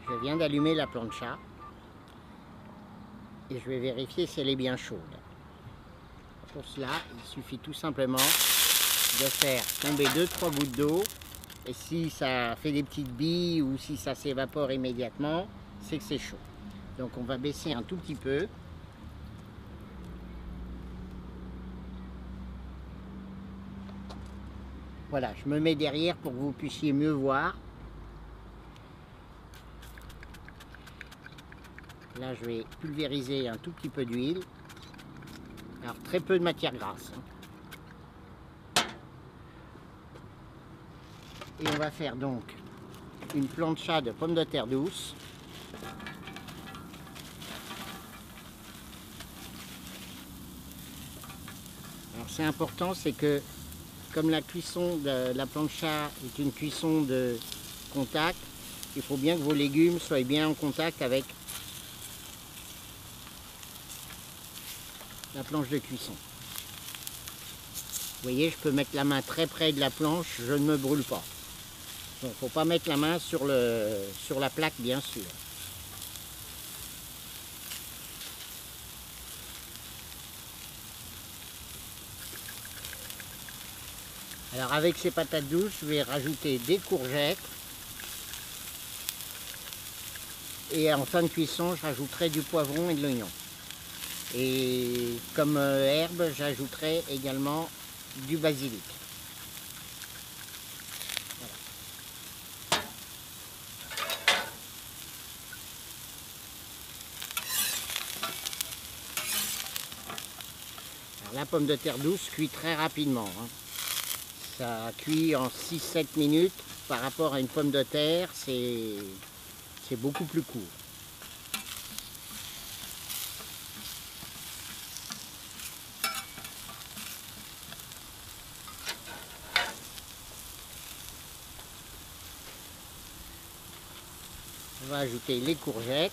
Je viens d'allumer la plancha et je vais vérifier si elle est bien chaude. Pour cela, il suffit tout simplement de faire tomber 2-3 gouttes d'eau, et si ça fait des petites billes ou si ça s'évapore immédiatement, c'est que c'est chaud. Donc on va baisser un tout petit peu. Voilà, je me mets derrière pour que vous puissiez mieux voir. Là, je vais pulvériser un tout petit peu d'huile. Alors, très peu de matière grasse. Et on va faire donc une plancha de pommes de terre douces. Alors, c'est important, c'est que comme la cuisson de la plancha est une cuisson de contact, il faut bien que vos légumes soient bien en contact avec la planche de cuisson. Vous voyez, je peux mettre la main très près de la planche, je ne me brûle pas. Donc, il ne faut pas mettre la main sur la plaque, bien sûr. Alors, avec ces patates douces, je vais rajouter des courgettes. Et en fin de cuisson, je rajouterai du poivron et de l'oignon. Et comme herbe, j'ajouterai également du basilic. Voilà. Alors, la pomme de terre douce cuit très rapidement. Ça cuit en 6-7 minutes. Par rapport à une pomme de terre, c'est beaucoup plus court. On va ajouter les courgettes.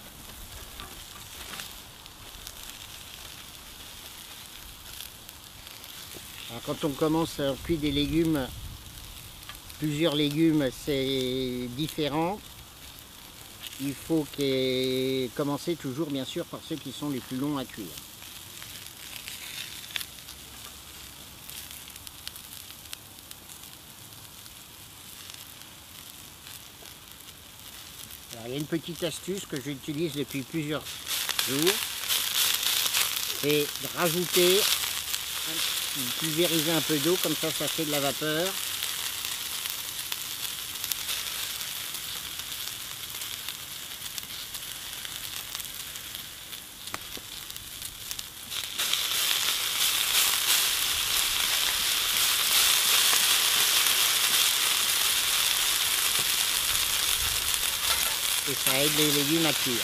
Alors, quand on commence à cuire des légumes, plusieurs légumes, c'est différent. Il faut commencer toujours, bien sûr, par ceux qui sont les plus longs à cuire. Alors, il y a une petite astuce que j'utilise depuis plusieurs jours, c'est de rajouter, pulvériser un peu d'eau, comme ça fait de la vapeur. Et ça aide les légumes à cuire.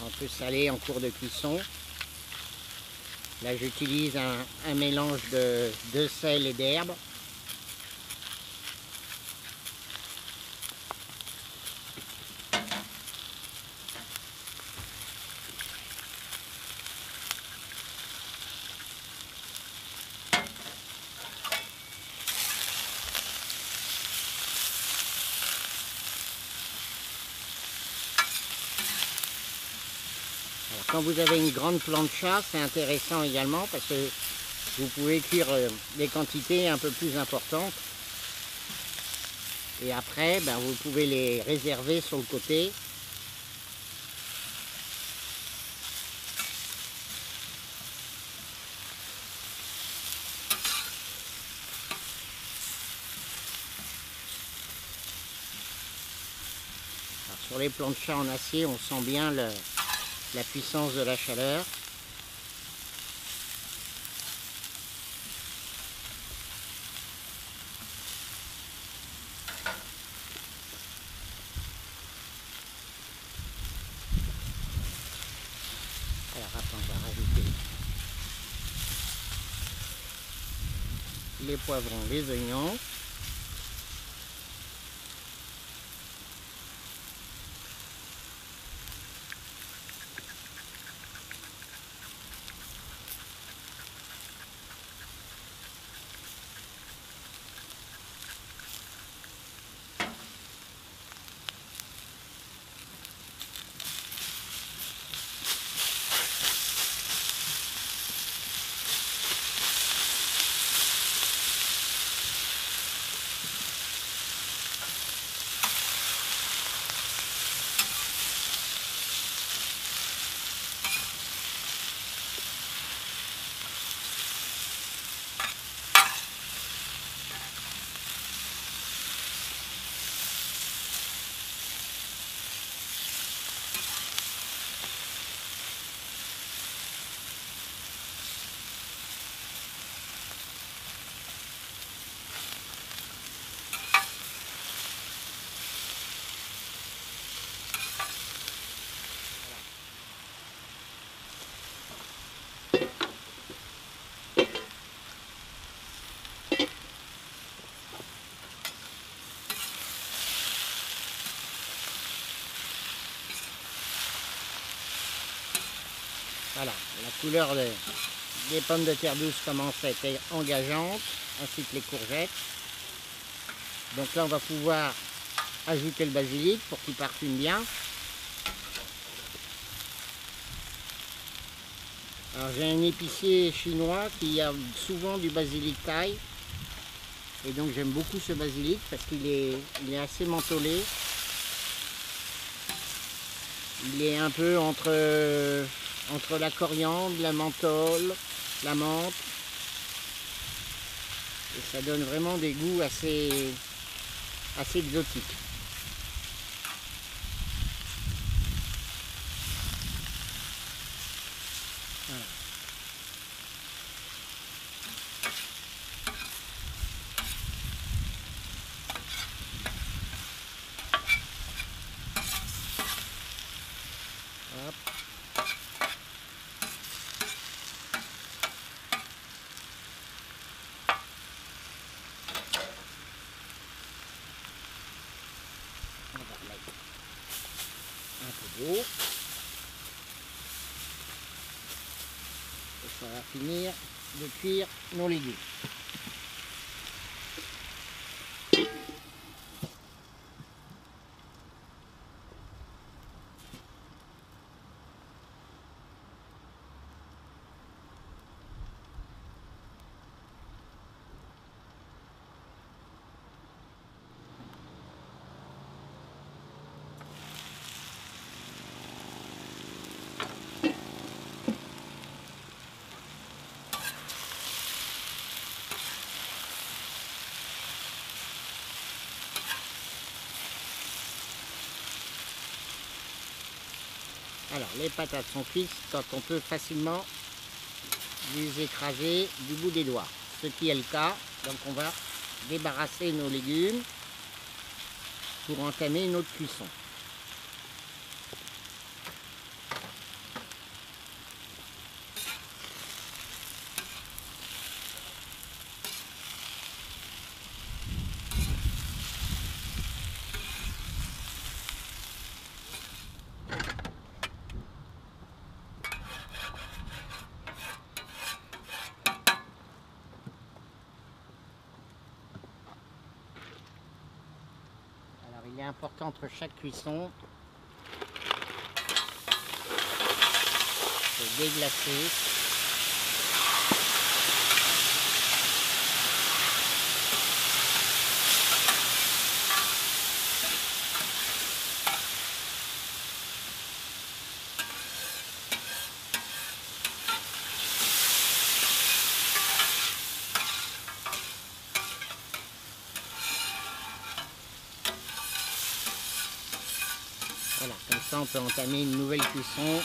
On peut saler en cours de cuisson. Là, j'utilise un mélange de sel et d'herbe. Quand vous avez une grande plancha, c'est intéressant également parce que vous pouvez cuire des quantités un peu plus importantes. Et après, ben, vous pouvez les réserver sur le côté. Alors, sur les planchas en acier, on sent bien la puissance de la chaleur. Alors après on va rajouter les poivrons, les oignons. Voilà, la couleur des pommes de terre douces commence à être engageante, ainsi que les courgettes. Donc là, on va pouvoir ajouter le basilic pour qu'il parfume bien. Alors j'ai un épicier chinois qui a souvent du basilic thaï. Et donc j'aime beaucoup ce basilic parce qu'il est assez mentholé. Il est un peu entre la coriandre, la menthol, la menthe. Et ça donne vraiment des goûts assez exotiques. Voilà. Hop. On va mettre un peu d'eau. Et ça va finir de cuire nos légumes. Alors les patates sont cuites quand on peut facilement les écraser du bout des doigts, ce qui est le cas. Donc on va débarrasser nos légumes pour entamer notre cuisson. Il est important entre chaque cuisson de déglacer ça, on peut entamer une nouvelle cuisson